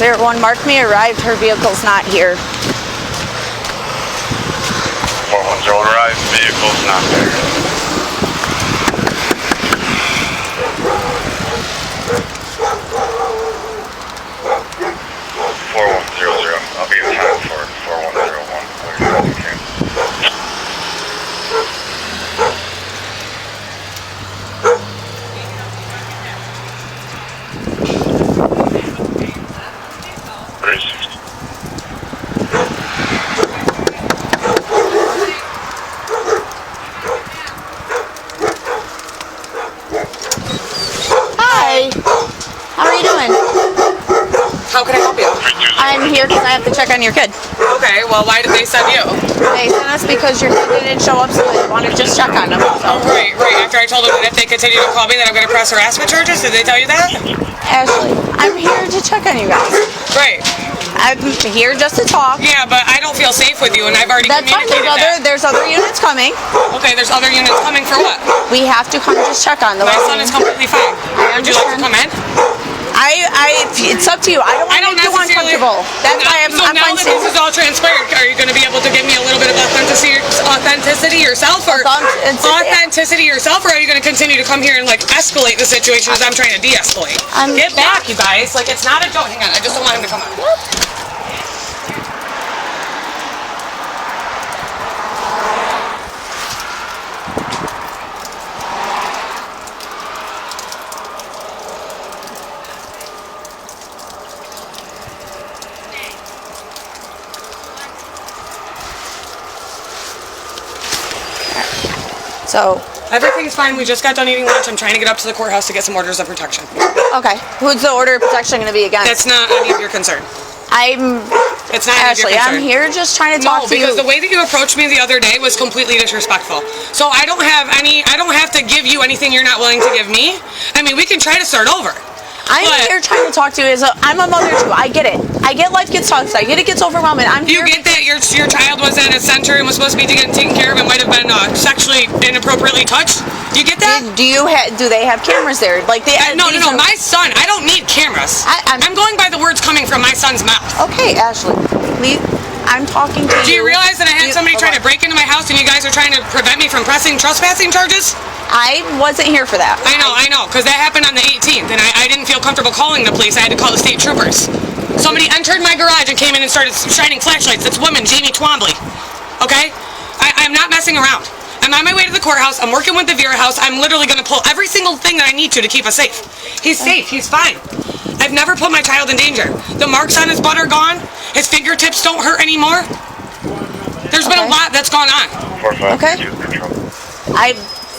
41001, mark me arrived. Her vehicle's not here. 410 arrived, vehicle's not there. 4100, I'll be in time for 4101. Okay. Hi. How are you doing? How can I help you? I'm here because I have to check on your kid. Okay, well, why did they send you? They sent us because your kid didn't show up, so they wanted to just check on him. So. Right. After I told them that if they continue to call me, that I'm going to press harassment charges. Did they tell you that? Ashley, I'm here to check on you guys. Right. I'm here just to talk. Yeah, but I don't feel safe with you, and I've already That's fine. communicated that. There's other units coming. Okay, there's other units coming for what? We have to come just check on them. My son is completely fine. Would you like to come in? It's up to you. I don't want to make you uncomfortable. That's why I'm now fine. that this is all transpired, are you going to be able to give me a little bit of authenticity yourself, or authenticity yourself, or are you going to continue to come here and like escalate the situation as I'm trying to de-escalate? Get back, you guys. Like, it's not a joke. Hang on, I just don't want him to come out. So everything's fine. We just got done eating lunch. I'm trying to get up to the courthouse to get some orders of protection. okay, who's the order of protection going to be against? That's not any of your concern. It's not Ashley. I'm here just trying to talk to you. No, because the way that you approached me the other day was completely disrespectful. So I don't have to give you anything you're not willing to give me. I mean, we can try to start over. I'm here trying to talk to you. I'm a mother too. I get it. I get life gets tough. I get it gets overwhelming. You get that your child was at a center and was supposed to be getting taken care of and might have been sexually inappropriately touched. You get that? Do they have cameras there? Like No. My son. I don't need cameras. I'm going by the words coming from my son's mouth. Okay, Ashley. Please. I'm talking to you. Do you realize that I had somebody trying to break into my house and you guys are trying to prevent me from pressing trespassing charges? I wasn't here for that. I know, because that happened on the 18th, and I didn't feel comfortable calling the police. I had to call the state troopers. Somebody entered my garage and came in and started shining flashlights. It's woman, Jamie Twombly. Okay? I'm not messing around. I'm on my way to the courthouse. I'm working with the Vera House. I'm literally going to pull every single thing that I need to keep us safe. He's safe. He's fine. I've never put my child in danger. The marks on his butt are gone. His fingertips don't hurt anymore. There's been a lot that's gone on. Okay.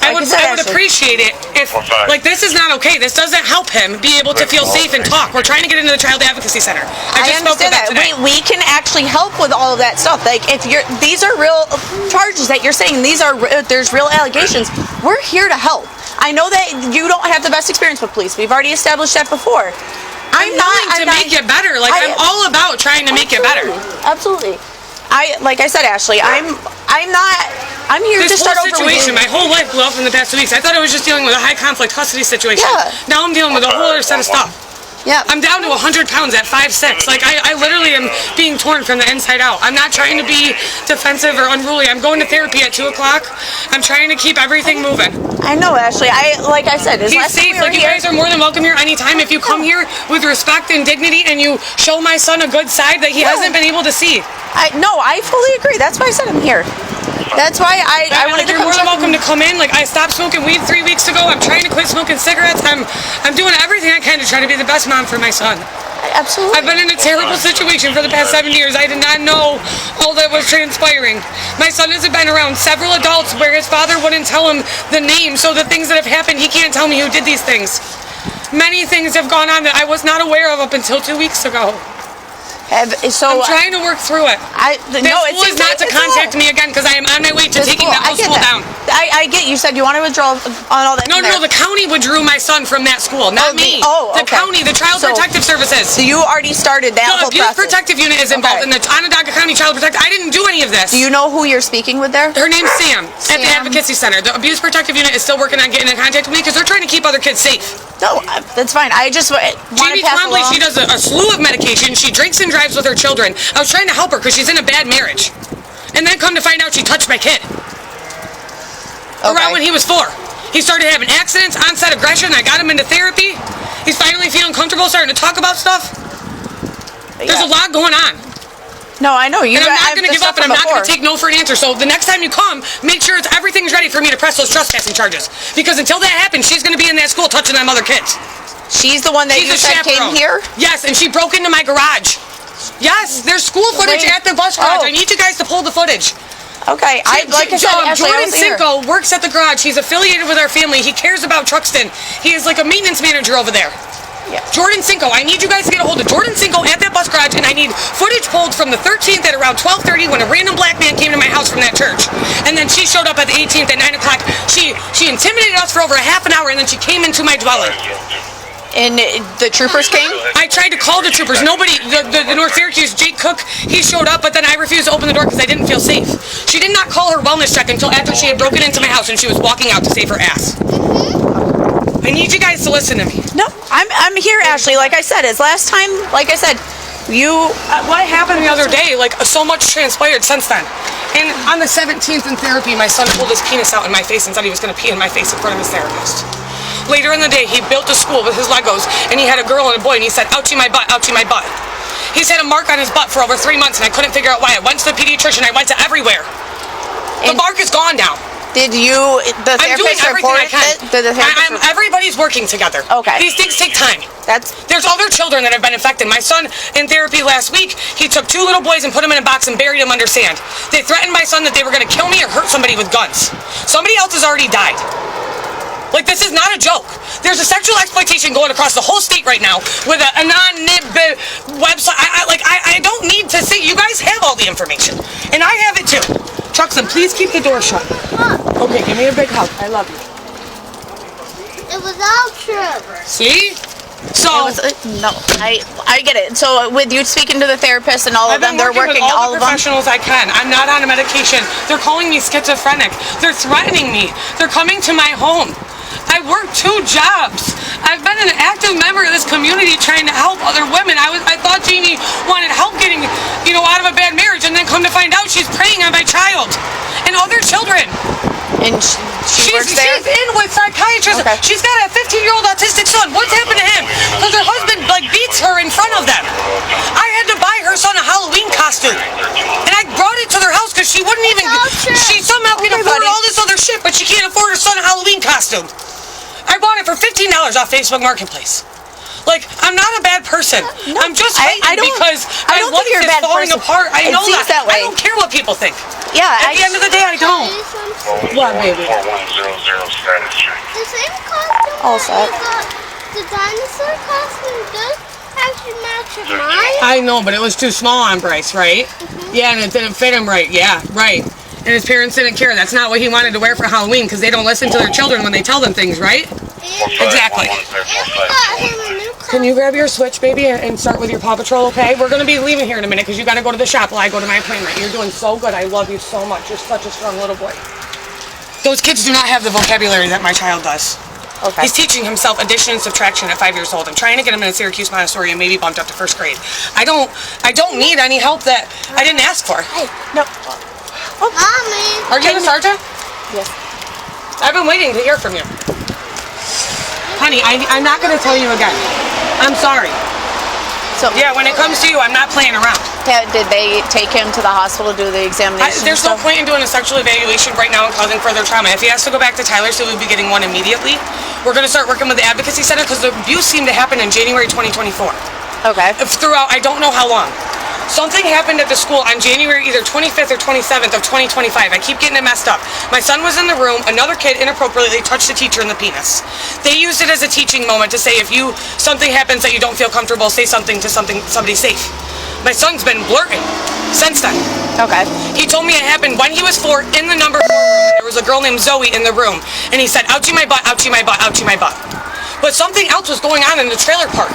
I would appreciate it if, like, this is not okay. This doesn't help him be able to feel safe and talk. We're trying to get into the Child Advocacy Center. I just spoke with that today. We can actually help with all of that stuff. Like, these are real charges that you're saying. There's real allegations. We're here to help. I know that you don't have the best experience with police. We've already established that before. I'm to make it better. Like, I'm all about trying to make it better. Absolutely. Like I said, Ashley, I'm here to start over with you. My whole life blew up in the past 2 weeks. I thought I was just dealing with a high conflict custody situation. Yeah. Now I'm dealing with a whole other set of stuff. Yeah. I'm down to 100 pounds at 5'6". Like, I literally am being torn from the inside out. I'm not trying to be defensive or unruly. I'm going to therapy at 2 o'clock. I'm trying to keep everything moving. I know, Ashley. Like I said, he's safe. Like, you guys are more than welcome here anytime if you come here with respect and dignity and you show my son a good side that he hasn't been able to see. I fully agree. That's why I said I'm here. That's why I wanted to come. You're more than welcome to come in. Like, I stopped smoking weed 3 weeks ago. I'm trying to quit smoking cigarettes. I'm doing everything I can to try to be the best mom for my son. Absolutely. I've been in a terrible situation for the past 7 years. I did not know all that was transpiring. My son has been around several adults where his father wouldn't tell him the name, so the things that have happened, he can't tell me who did these things. Many things have gone on that I was not aware of up until 2 weeks ago. I'm trying to work through it. This school is not to contact me again because I am on my way to taking the whole school down. I get you said you want to withdraw on all that. No, the county withdrew my son from that school, not me. The county, the Child Protective Services. So you already started that whole process. The Abuse Protective Unit is involved in the Onondaga County Child Protective. I didn't do any of this. Do you know who you're speaking with there? Her name's Sam at the Advocacy Center. The Abuse Protective Unit is still working on getting in contact with me because they're trying to keep other kids safe. No, that's fine. I just want to Jamie pass Twombly, along. she does a slew of medication. She drinks and drives with her children. I was trying to help her because she's in a bad marriage. And then come to find out she touched my kid. Around when he was 4. He started having accidents, onset aggression. I got him into therapy. He's finally feeling comfortable, starting to talk about stuff. There's a lot going on. No, I know. And I'm not going to give up, and I'm not going to take no for an answer. So the next time you come, make sure everything's ready for me to press those trespassing charges. Because until that happens, she's going to be in that school touching them other kids. She's the one that She's you said came here? Yes, and she broke into my garage. Yes, there's school footage at the bus garage. I need you guys to pull the footage. Okay, like I said, Ashley, Jordan Cinco works at the garage. He's affiliated with our family. He cares about Truxton. He is like a maintenance manager over there. Yeah. Jordan Cinco, I need you guys to get a hold of Jordan Cinco at that bus garage, and I need footage pulled from the 13th at around 12:30 when a random black man came to my house from that church. And then she showed up at the 18th at 9 o'clock. She intimidated us for over a half an hour, and then she came into my dwelling. And the troopers came? I tried to call the troopers. Nobody, the North Syracuse, Jake Cook, he showed up, but then I refused to open the door because I didn't feel safe. She did not call her wellness check until after she had broken into my house and she was walking out to save her ass. I need you guys to listen to me. No, I'm here, Ashley. Like I said, as last time, like I said, you... What happened the other day, like, so much transpired since then. And on the 17th in therapy, my son pulled his penis out in my face and said he was going to pee in my face in front of his therapist. Later in the day, he built a school with his Legos, and he had a girl and a boy, and he said, ouchie my butt, ouchie my butt. He's had a mark on his butt for over 3 months, and I couldn't figure out why. I went to the pediatrician, I went to everywhere. The mark is gone now. Did you, the I'm doing therapist everything report I can. it? Did the therapist Everybody's working together. Okay. These things take time. There's other children that have been infected. My son, in therapy last week, he took 2 little boys and put them in a box and buried them under sand. They threatened my son that they were going to kill me or hurt somebody with guns. Somebody else has already died. Like, this is not a joke. There's a sexual exploitation going across the whole state right now with a non-nib website. I don't need to see. You guys have all the information. And I have it too. Truxton, please keep the door shut. Okay, give me a big hug. I love you. It was all true. See? So no, I get it. So with you speaking to the therapist and all of them, they're working with all of the them. professionals I can. I'm not on a medication. They're calling me schizophrenic. They're threatening me. They're coming to my home. I work 2 jobs. I've been an active member of this community trying to help other women. I thought Jeannie wanted help getting, out of a bad marriage, and then come to find out she's preying on my child and other children. And she works there? She's in with psychiatrists. Okay. She's got a 15-year-old autistic son. What's happened to him? Because her husband beats her in front of them. I had to buy her son a Halloween costume, and I brought it to their house because she wouldn't even. She somehow can afford all this other shit, but she can't afford her son a Halloween costume. I bought it for $15 off Facebook Marketplace. Like, I'm not a bad person. No, I'm just hating because my life is falling apart. I know that. I don't care what people think. Yeah. At the end of the day, I don't. What, baby? 4100 status check. The same costume All set. the dinosaur costume does actually match mine. I know, but it was too small on Bryce, right? Yeah, and it didn't fit him right. Yeah, right. And his parents didn't care. That's not what he wanted to wear for Halloween because they don't listen to their children when they tell them things, right? Exactly. Can you grab your Switch, baby, and start with your Paw Patrol, okay? We're going to be leaving here in a minute because you got to go to the shop while I go to my appointment. You're doing so good. I love you so much. You're such a strong little boy. Those kids do not have the vocabulary that my child does. Okay. He's teaching himself addition and subtraction at 5 years old. I'm trying to get him in a Syracuse Montessori and maybe bumped up to 1st grade. I don't need any help that I didn't ask for. Hey, no. Mommy. Are you the sergeant? Yes. I've been waiting to hear from you. Honey, I'm not going to tell you again. I'm sorry. So Yeah, when it comes to you, I'm not playing around. did they take him to the hospital to do the examination? There's no stuff? point in doing a sexual evaluation right now and causing further trauma. If he has to go back to Tyler, so we'll be getting one immediately. We're going to start working with the advocacy center because the abuse seemed to happen in January 2024. Okay. Throughout, I don't know how long. Something happened at the school on January either 25th or 27th of 2025. I keep getting it messed up. My son was in the room. Another kid inappropriately touched the teacher in the penis. They used it as a teaching moment to say if something happens that you don't feel comfortable, say something to somebody safe. My son's been blurting since then. Okay. He told me it happened when he was 4 in the number 4 room. And there was a girl named Zoe in the room. And he said, ouchie my butt, ouchie my butt, ouchie my butt. But something else was going on in the trailer park.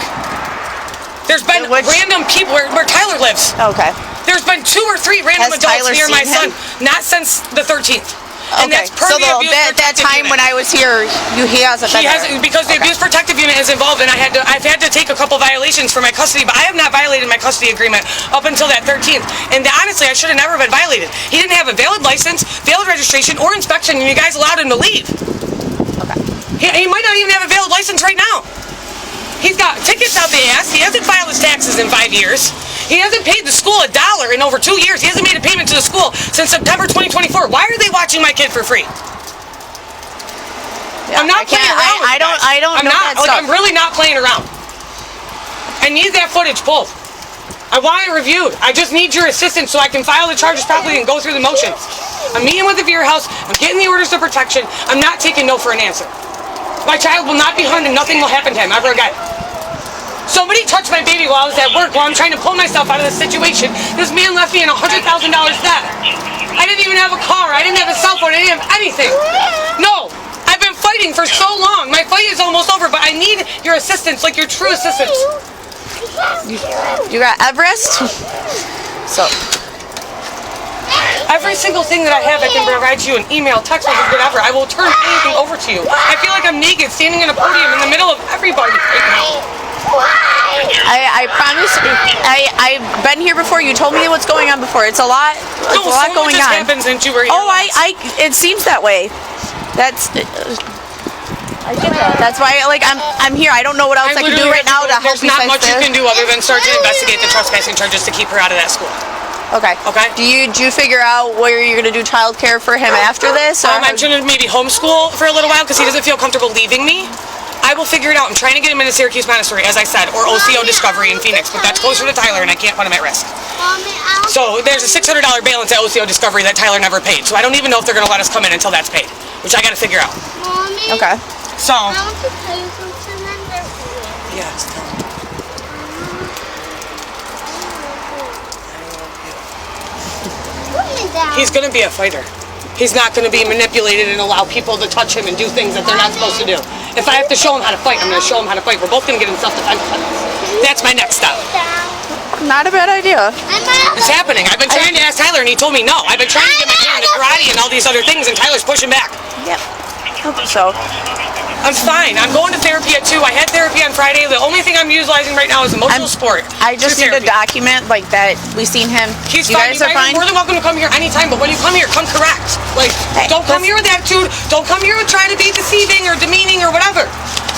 There's been random people where Tyler lives. Okay. There's been 2 or 3 random Has adults Tyler near my seen son. him? Not since the 13th. And that's per the abuse that protective time unit. when I was here, he hasn't been there. Because the abuse protective unit is involved, and I've had to take a couple violations for my custody, but I have not violated my custody agreement up until that 13th. And honestly, I should have never been violated. He didn't have a valid license, valid registration, or inspection, and you guys allowed him to leave. He might not even have a valid license right now. He's got tickets out the ass. He hasn't filed his taxes in 5 years. He hasn't paid the school $1 in over 2 years. He hasn't made a payment to the school since September 2024. Why are they watching my kid for free? Yeah, I'm not playing around with you guys. I don't know that stuff. I'm really not playing around. I need that footage pulled. I want it reviewed. I just need your assistance so I can file the charges properly and go through the motions. I'm meeting with the Veer House. I'm getting the orders of protection. I'm not taking no for an answer. My child will not be harmed and nothing will happen to him ever again. Somebody touched my baby while I was at work while I'm trying to pull myself out of this situation. This man left me in $100,000 debt. I didn't even have a car. I didn't have a cell phone. I didn't have anything. No. I've been fighting for so long. My fight is almost over, but I need your assistance, like your true assistance. You got Everest? So. Every single thing that I have, I can provide you an email, text message, whatever. I will turn anything over to you. I feel like I'm naked, standing in a podium in the middle of everybody right now. I promise. I've been here before. You told me what's going on before. It's a lot. It's a lot going on. Happens since you were here. Oh, it seems that way. That's. I get that. That's why, like, I'm here. I don't know what else I can do right now to help you. There's not much you can do other than start to investigate the trespassing charges to keep her out of that school. Okay. Okay. Do you figure out where you're gonna do childcare for him after this? Or I'm gonna maybe homeschool for a little while because he doesn't feel comfortable leaving me. I will figure it out. I'm trying to get him into Syracuse Montessori, as I said, or OCO Discovery in Phoenix, but that's closer to Tyler, and I can't put him at risk. So there's a $600 balance at OCO Discovery that Tyler never paid. So I don't even know if they're gonna let us come in until that's paid, which I gotta figure out. Mommy, Okay. So. I want to tell you something. Yes. He's going to be a fighter. He's not going to be manipulated and allow people to touch him and do things that they're not supposed to do. If I have to show him how to fight, I'm going to show him how to fight. We're both going to get in self-defense. That's my next step. Not a bad idea. It's happening. I've been trying to ask Tyler, and he told me no. I've been trying to get my kid into karate and all these other things, and Tyler's pushing back. Yep. So. I'm fine. I'm going to therapy at 2. I had therapy on Friday. The only thing I'm utilizing right now is emotional support. I just need a document like that. We seen him. He's you fine. guys are fine. You're more than welcome to come here anytime, but when you come here, come correct. Like, hey, don't come here with attitude. Don't come here with trying to be deceiving or demeaning or whatever.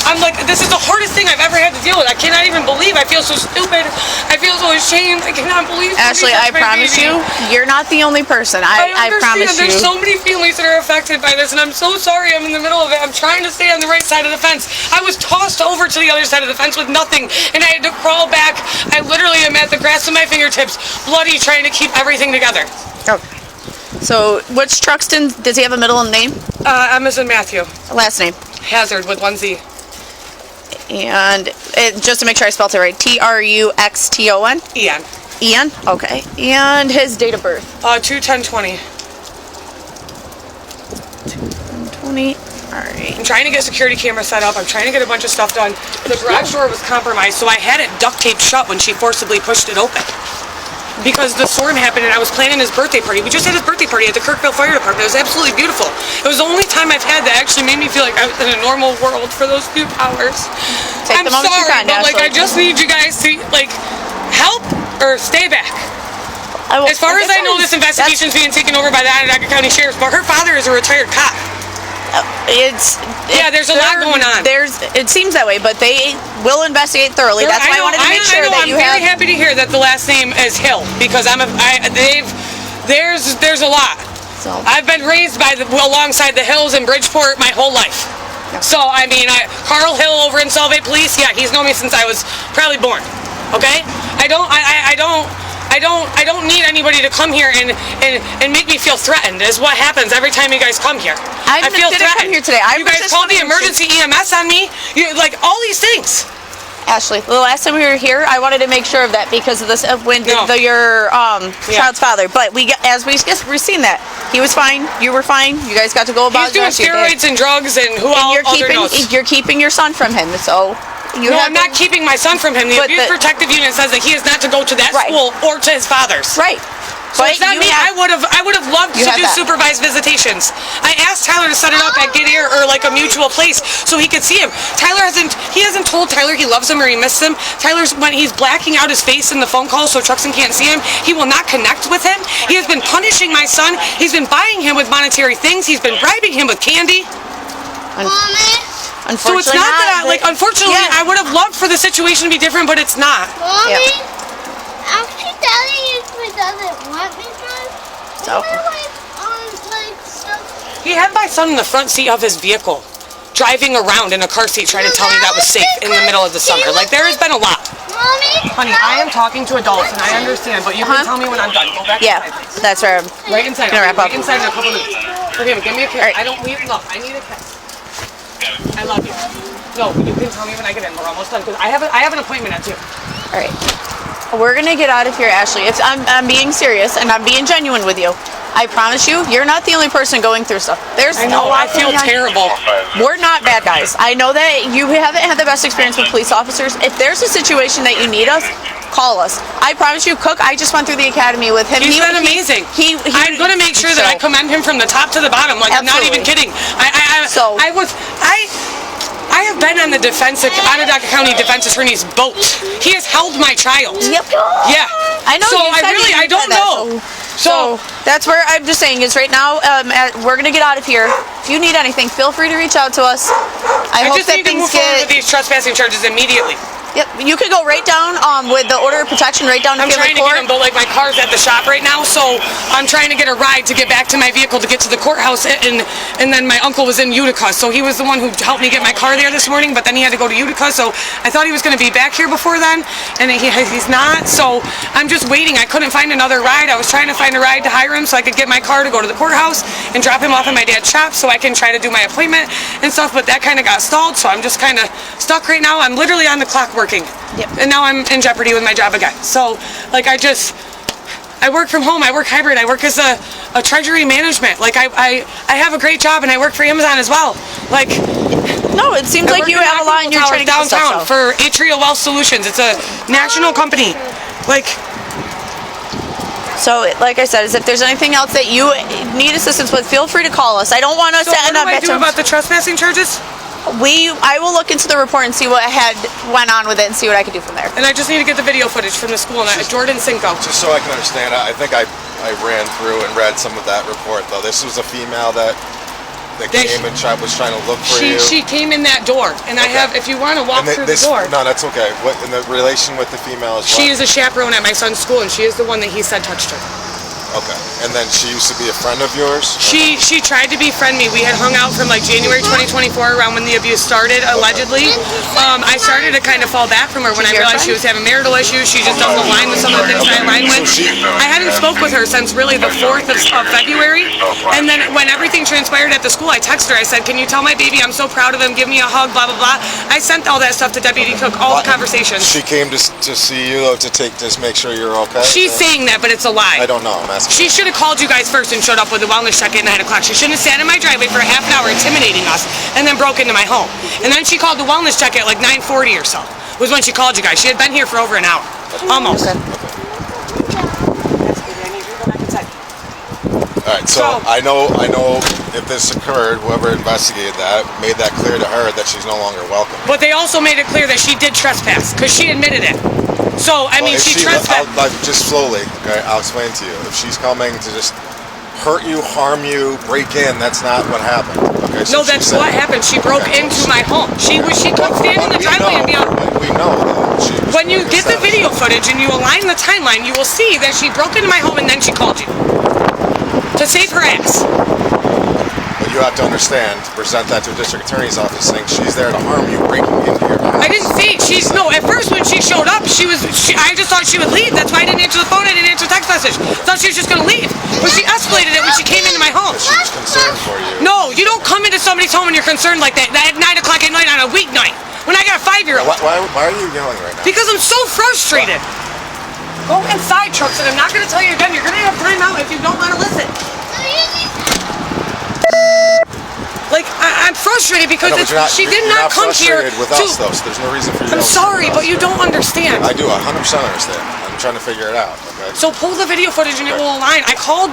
I'm like, this is the hardest thing I've ever had to deal with. I cannot even believe. I feel so stupid. I feel so ashamed. I cannot believe. Ashley, I promise you, you're not the only person. I promise you. There's so many families that are affected by this, and I'm so sorry. I'm in the middle of it. I'm trying to stay on the right side of the fence. I was tossed over to the other side of the fence with nothing, and I had to crawl back. I literally am at the grass of my fingertips, bloody, trying to keep everything together. Okay. So, which Truxton, does he have a middle name? I'm missing Matthew. Last name? Hazard with 1 Z. And just to make sure I spelled it right, Truxton? Ian. Ian? Okay. And his date of birth? 2/10/20. 20. Alright. I'm trying to get a security camera set up. I'm trying to get a bunch of stuff done. The garage door was compromised, so I had it duct taped shut when she forcibly pushed it open. Because the storm happened and I was planning his birthday party. We just had his birthday party at the Kirkville Fire Department. It was absolutely beautiful. It was the only time I've had that actually made me feel like I was in a normal world for those few hours. I'm sorry, but like I just need you guys to like help or stay back. As far as I know, this investigation is being taken over by the Onondaga County Sheriff's, but her father is a retired cop. There's a lot going on. It seems that way, but they will investigate thoroughly. That's why I wanted to make sure that you have. I'm very happy to hear that the last name is Hill because there's a lot. So. I've been raised alongside the Hills in Bridgeport my whole life. Yeah. So I mean, Carl Hill over in Solvay Police. Yeah, he's known me since I was probably born. Okay, I don't need anybody to come here and make me feel threatened. Is what happens every time you guys come here. I feel threatened. Come here today. You guys called the emergency EMS on me. Like all these things. Ashley, the last time we were here, I wanted to make sure of that because of this when your child's father. But as we've seen that he was fine. You were fine. You guys got to go about. He's doing steroids and drugs and you're keeping your son from him. So. I'm not keeping my son from him. The abuse protective unit says that he is not to go to that school or to his father's. Right. So But it's not you me. have- I would have loved to have do that. supervised visitations. I asked Tyler to set it up at Get Air or like a mutual place so he could see him. He hasn't told Tyler he loves him or he misses him. Tyler's, when he's blacking out his face in the phone call so Truxton can't see him, he will not connect with him. He has been punishing my son. He's been buying him with monetary things. He's been bribing him with candy. Mommy? So it's not that, like, unfortunately, I would have loved for the situation to be different, but it's not. Mommy? Yeah. Actually, Daddy usually doesn't want me to. So. He had my son in the front seat of his vehicle, driving around in a car seat trying to tell me that was safe in the middle of the summer. Like, there has been a lot. Mommy? Honey, I am talking to adults, and I understand, but you can tell me when I'm done. Go back Yeah, inside, please. that's where I'm Right inside. gonna wrap up. Right inside in a couple minutes. Okay, but give me a kiss. All right. I don't need love. I need a kiss. I love you. No, you can tell me when I get in. We're almost done, because I have an appointment at 2. All right. We're gonna get out of here, Ashley. If I'm being serious and I'm being genuine with you. I promise you, you're not the only person going through stuff. There's I know, I feel terrible. We're not bad guys. I know that you haven't had the best experience with police officers. If there's a situation that you need us, call us. I promise you, Cook, I just went through the academy with him. He's been amazing. I'm going to make sure that I commend him from the top to the bottom. Like, I'm not even kidding. I have been on the Onondaga County Defense Attorney's boat. He has held my child. Yep. Yeah. I know. So you said I don't know. So that's where I'm just saying is right now, we're gonna get out of here. If you need anything, feel free to reach out to us. I hope just that need to things move forward with get. these trespassing charges immediately. Yep, you could go right down with the order of protection right down to I'm trying to get them, but like my car's at the shop right now, so I'm trying to get a ride to get back to my vehicle to get to the courthouse, and then my uncle was in Utica, so he was the one who helped me get my car there this morning, but then he had to go to Utica, so I thought he was going to be back here before then, and he's not, so I'm just waiting. I couldn't find another ride. I was trying to find a ride to hire him so I could get my car to go to the courthouse and drop him off at my dad's shop so I can try to do my appointment and stuff, but that kind of got stalled, so I'm just kind of stuck right now. I'm literally on the clock working. Yep. And now I'm in jeopardy with my job again. So, like, I work from home. I work hybrid. I work as a treasury management. Like, I have a great job, and I work for Amazon as well. Like, no, it seems like you have a lot in your training downtown for Atria Wealth Solutions. It's a national company. Like, so, like I said, is if there's anything else that you need assistance with, feel free to call us. I don't want us so to what end do up I do about the trespassing charges? I will look into the report and see what went on with it and see what I can do from there. And I just need to get the video footage from the school. And Jordan Cinco. Just so I can understand, I think I ran through and read some of that report, though. This was a female that came and was trying to look for you. She came in that door, and I have. If you want to walk through the door. No, that's okay. What in the relation with the female is what? She is a chaperone at my son's school, and she is the one that he said touched her. Okay. And then she used to be a friend of yours? She tried to befriend me. We had hung out from like January 2024, around when the abuse started, allegedly. I started to kind of fall back from her when I realized she was having marital issues. She just doesn't align with some of the things I align with. I hadn't spoke with her since really the 4th of February. And then when everything transpired at the school, I texted her. I said, can you tell my baby I'm so proud of him? Give me a hug, blah, blah, blah. I sent all that stuff to Deputy Cook, all the conversations. She came to see you, though, to make sure you're okay? She's saying that, but it's a lie. I don't know. I'm asking. She should have called you guys first and showed up with a wellness check at 9 o'clock. She shouldn't have sat in my driveway for a half an hour intimidating us and then broke into my home. And then she called the wellness check at like 9:40 or so, was when she called you guys. She had been here for over an hour. Almost. Okay. All right, so I know if this occurred, whoever investigated that made that clear to her that she's no longer welcome. But they also made it clear that she did trespass, because she admitted it. So, I mean, she trespassed. Just slowly, okay, I'll explain to you. If she's coming to just hurt you, harm you, break in, that's not what happened. Okay, so no, that's what happened. She broke into my home. She couldn't stand in the driveway and be on. We know that. When you get the video footage and you align the timeline, you will see that she broke into my home and then she called you to save her ass. But you have to understand, to present that to a district attorney's office saying she's there to harm you, breaking into your house. I didn't say at first when she showed up, I just thought she would leave. That's why I didn't answer the phone, I didn't answer the text message. Thought she was just gonna leave. But she escalated it when she came into my home. She was concerned for you. No, you don't come into somebody's home and you're concerned like that at 9 o'clock at night on a weeknight when I got a 5-year-old. Why are you yelling right now? Because I'm so frustrated. Go inside, Trucks, and I'm not gonna tell you again. You're gonna have time out if you don't want to listen. Like, I'm frustrated. frustrated because I know, but she you're did not come here frustrated with to. us, though, so there's no reason for you to I'm yell sorry, at us. but you don't understand. I do 100% understand. I'm trying to figure it out. Okay. So pull the video footage and it will align. I called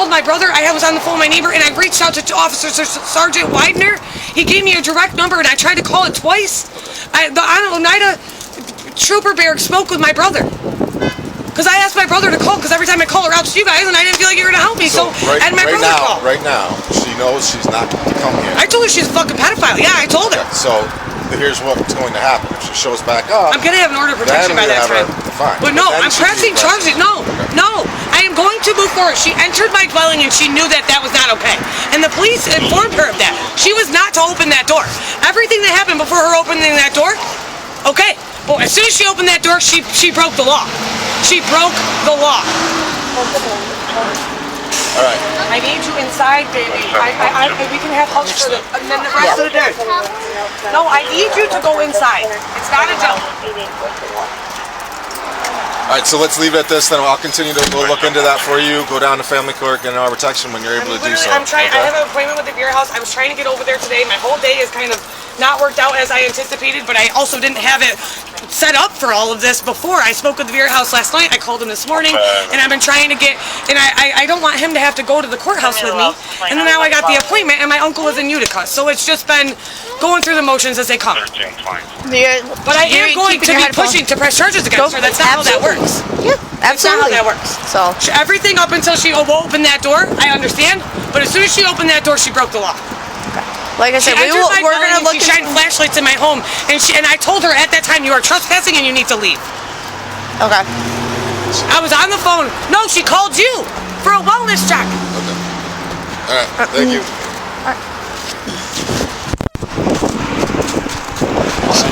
my brother. I was on the phone with my neighbor, and I reached out to Officer Sergeant Widener. He gave me a direct number, and I tried to call it twice. The Oneida Trooper Barracks spoke with my brother. Because I asked my brother to call, because every time I call her out to you guys, and I didn't feel like you were going to help me, and my brother called. Right now, she knows she's not to come here. I told her she's a fucking pedophile. Yeah, I told her. Okay, so here's what's going to happen. If she shows back up, I'm going to have an order of protection by that time. Fine. But no, Then I'm she can pressing be charges. arrested. No, Okay. no. I am going to move forward. She entered my dwelling, and she knew that that was not okay. And the police informed her of that. She was not to open that door. Everything that happened before her opening that door, okay. But as soon as she opened that door, she broke the law. She broke the law. All right. I need you inside, baby. We can have hugs for and then the rest of the day. No, I need you to go inside. It's not a joke. All right, so let's leave it at this. Then I'll continue to we'll look into that for you. Go down to family court, get an order of protection when you're able to do so. I'm trying. Okay? I have an appointment with the beer house. I was trying to get over there today. My whole day is kind of not worked out as I anticipated, but I also didn't have it set up for all of this before. I spoke with the beer house last night. I called him this morning, and I've been trying to get. And I don't want him to have to go to the courthouse with me. And then now I got the appointment, and my uncle is in Utica, so it's just been going through the motions as they come. But I am going to be pushing to press charges against her. That's not how that works. Yeah, That's not how absolutely. that works. So Everything up until she opened that door, I understand. But as soon as she opened that door, she broke the law. like I said, we're gonna look. She shined flashlights in my home, and I told her at that time, you are trespassing and you need to leave. Okay. I was on the phone. No, she called you for a wellness check. Okay. All right. Thank you. All right.